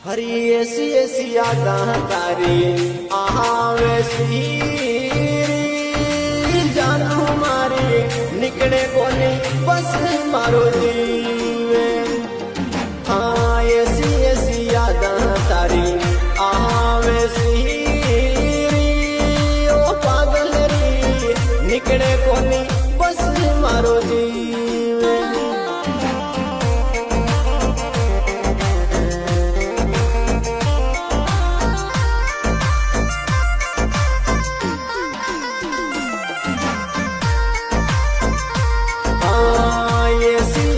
हरी ऐसी ऐसी यादां तारी आवे सी जानू मारी निकले कोनी बस मारो जीवे। हाँ ऐसी ऐसी यादां तारी आवे सी ओ पागल री निकले कोनी बस मारो जीवे।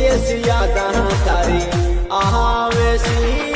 ऐसी यादां तारी आवे सी